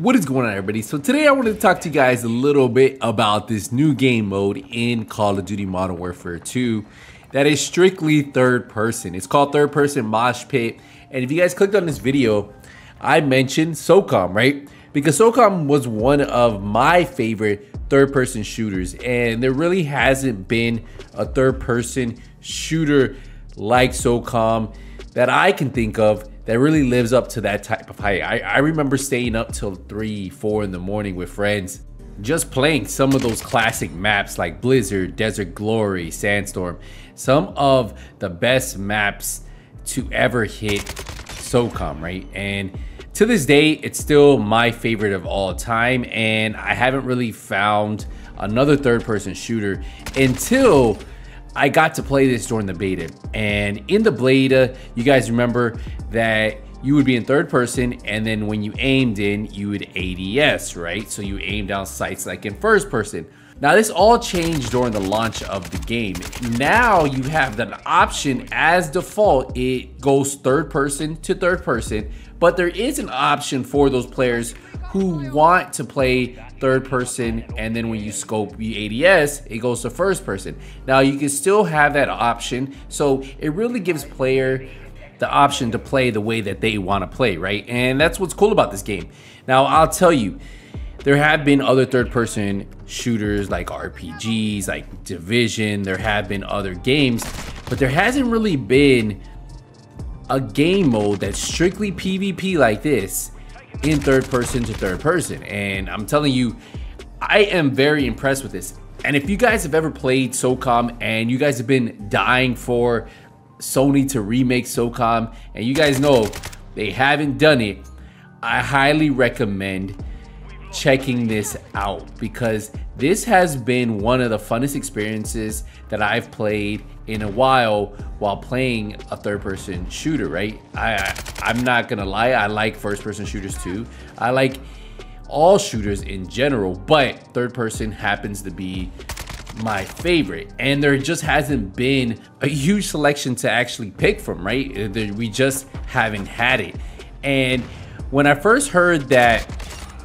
What is going on, everybody? So today I wanted to talk to you guys a little bit about this new game mode in Call of Duty Modern Warfare 2 that is strictly third person. It's called third person mosh pit. And if you guys clicked on this video, I mentioned Socom, right? Because Socom was one of my favorite third person shooters, and there really hasn't been a third person shooter like Socom that I can think of that really lives up to that type of height. I remember staying up till 3, 4 in the morning with friends, just playing some of those classic maps like Blizzard, Desert Glory, Sandstorm, some of the best maps to ever hit Socom, right? And to this day, it's still my favorite of all time, and I haven't really found another third-person shooter until I got to play this during the beta. And in the beta, you guys remember that you would be in third person, and then when you aimed in, you would ADS, right? So you aim down sights like in first person. Now this all changed during the launch of the game. Now you have an option as default, it goes third person to third person, but there is an option for those players who want to play third person, and then when you scope the ADS, it goes to first person. Now you can still have that option, so it really gives player the option to play the way that they want to play, right? And that's what's cool about this game. Now I'll tell you, there have been other third-person shooters like RPGs, like Division. There have been other games, but there hasn't really been a game mode that's strictly PvP like this in third person to third person. And I'm telling you, I am very impressed with this. And if you guys have ever played Socom and you guys have been dying for Sony to remake Socom, and you guys know they haven't done it, I highly recommend checking this out, because this has been one of the funnest experiences that I've played in a while playing a third-person shooter, right? I'm not gonna lie, I like first-person shooters too. I like all shooters in general, but third-person happens to be my favorite, and there just hasn't been a huge selection to actually pick from, right? We just haven't had it. And when I first heard that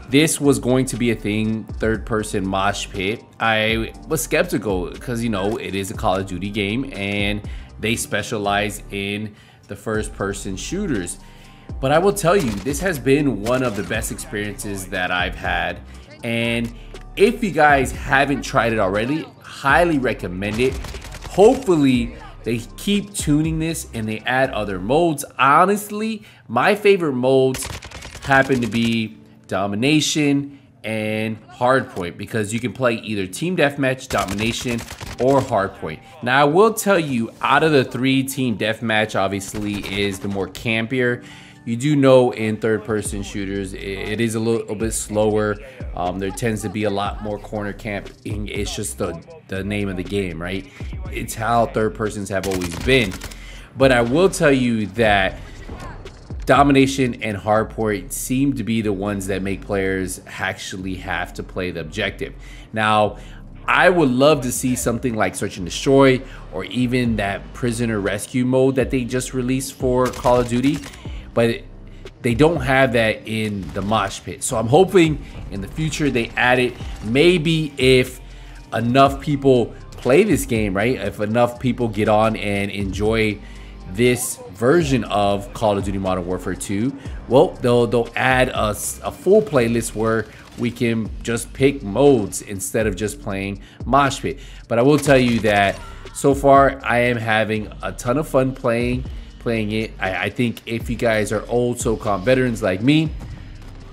this was going to be a thing, third person mosh pit, I was skeptical because, you know, it is a Call of Duty game and they specialize in the first person shooters. But I will tell you, this has been one of the best experiences that I've had. And if you guys haven't tried it already, highly recommend it. Hopefully they keep tuning this and they add other modes. Honestly, my favorite modes happen to be Domination and Hardpoint, because you can play either Team Deathmatch, Domination, or Hardpoint. Now I will tell you, out of the 3, Team Deathmatch obviously is the more campier. You do know in third-person shooters, it is a little bit slower. There tends to be a lot more corner camping. It's just the name of the game, right? It's how third persons have always been. But I will tell you that Domination and Hardpoint seem to be the ones that make players actually have to play the objective. Now, I would love to see something like Search and Destroy, or even that Prisoner Rescue mode that they just released for Call of Duty, but they don't have that in the mosh pit. So I'm hoping in the future they add it. Maybe if enough people play this game, right? If enough people get on and enjoy this version of Call of Duty Modern Warfare 2, well, they'll add a full playlist where we can just pick modes instead of just playing mosh pit. But I will tell you that so far I am having a ton of fun playing it. I think if you guys are old Socom veterans like me,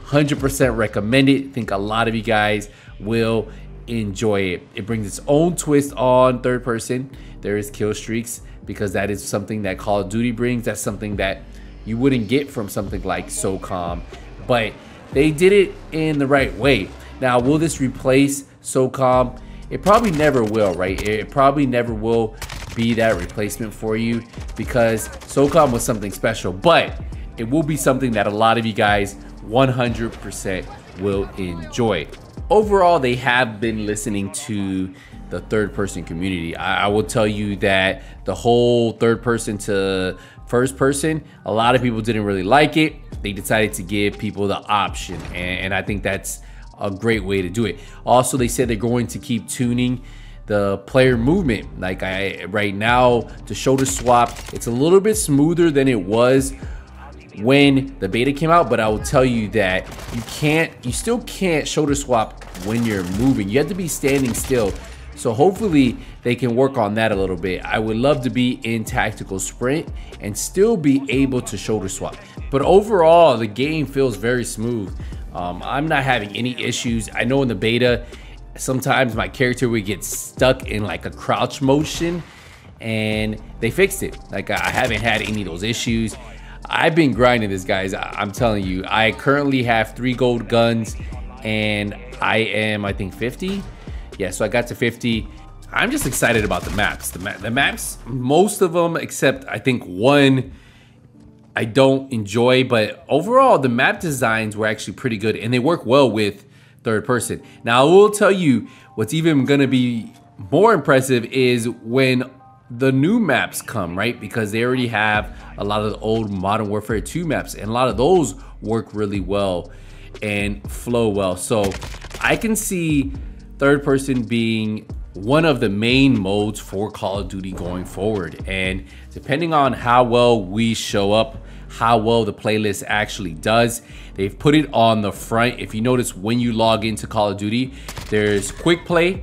100% recommend it. I think a lot of you guys will enjoy it. It brings its own twist on third person. There is kill streaks, because that is something that Call of Duty brings. That's something that you wouldn't get from something like Socom, but they did it in the right way. Now, will this replace Socom? It probably never will, right? It probably never will be that replacement for you, because Socom was something special, but it will be something that a lot of you guys 100% will enjoy. overall, they have been listening to the third person community. I will tell you that the whole third person to first person, a lot of people didn't really like it. They decided to give people the option, and I think that's a great way to do it. Also, they said they're going to keep tuning the player movement. Like right now, the shoulder swap, it's a little bit smoother than it was when the beta came out, but I will tell you that you still can't shoulder swap when you're moving. You have to be standing still. So hopefully they can work on that a little bit. I would love to be in tactical sprint and still be able to shoulder swap. But overall, the game feels very smooth. I'm not having any issues. I know in the beta, sometimes my character would get stuck in like a crouch motion, and they fixed it. Like, I haven't had any of those issues. I've been grinding this, guys. I'm telling you, I currently have 3 gold guns, and I am, I think, 50. Yeah, so I got to 50. I'm just excited about the maps. The maps, most of them, except I think one I don't enjoy, but overall the map designs were actually pretty good, and they work well with third person. Now, I will tell you what's even gonna be more impressive is when the new maps come, right? Because they already have a lot of the old Modern Warfare 2 maps, and a lot of those work really well and flow well. So I can see third person being one of the main modes for Call of Duty going forward. And depending on how well we show up, how well the playlist actually does, they've put it on the front. If you notice, when you log into Call of Duty, there's quick play,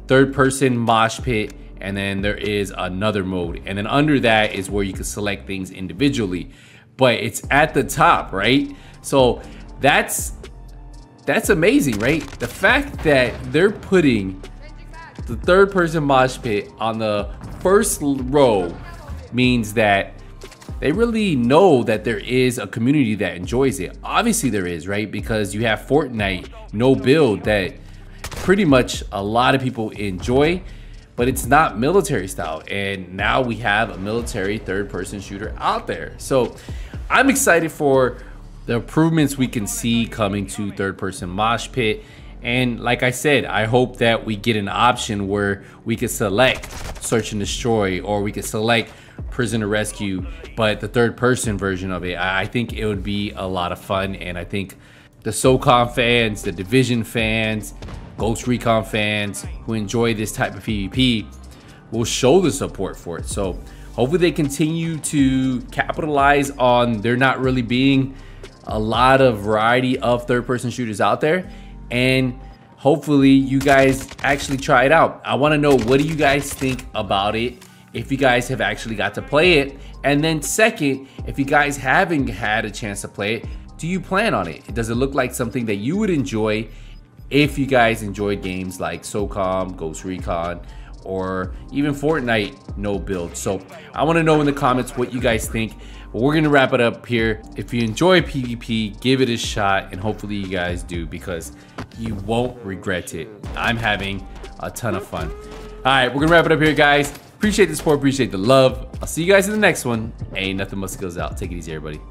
third person, mosh pit, and then there is another mode. And then under that is where you can select things individually, but it's at the top, right? So that's amazing, right? The fact that they're putting the third person mosh pit on the first row means that they really know that there is a community that enjoys it. Obviously there is, right? Because you have Fortnite, no build, that pretty much a lot of people enjoy, but it's not military style. And now we have a military third person shooter out there. So I'm excited for the improvements we can see coming to third person mosh pit. And like I said, I hope that we get an option where we could select search and destroy, or we could select prisoner rescue, but the third person version of it. I think it would be a lot of fun, and I think the Socom fans, the Division fans, Ghost Recon fans who enjoy this type of PvP will show the support for it. So hopefully they continue to capitalize on there not really being a lot of variety of third person shooters out there, and hopefully you guys actually try it out. I want to know, what do you guys think about it, if you guys have actually got to play it? And then second, if you guys haven't had a chance to play it, do you plan on it? Does it look like something that you would enjoy if you guys enjoy games like Socom, Ghost Recon, or even Fortnite no build? So I want to know in the comments what you guys think. But we're gonna wrap it up here. If you enjoy PvP, give it a shot, and hopefully you guys do, because you won't regret it. I'm having a ton of fun. All right, we're gonna wrap it up here, guys. Appreciate the support, appreciate the love. I'll see you guys in the next one. Ain't nothing but skills out. Take it easy, everybody.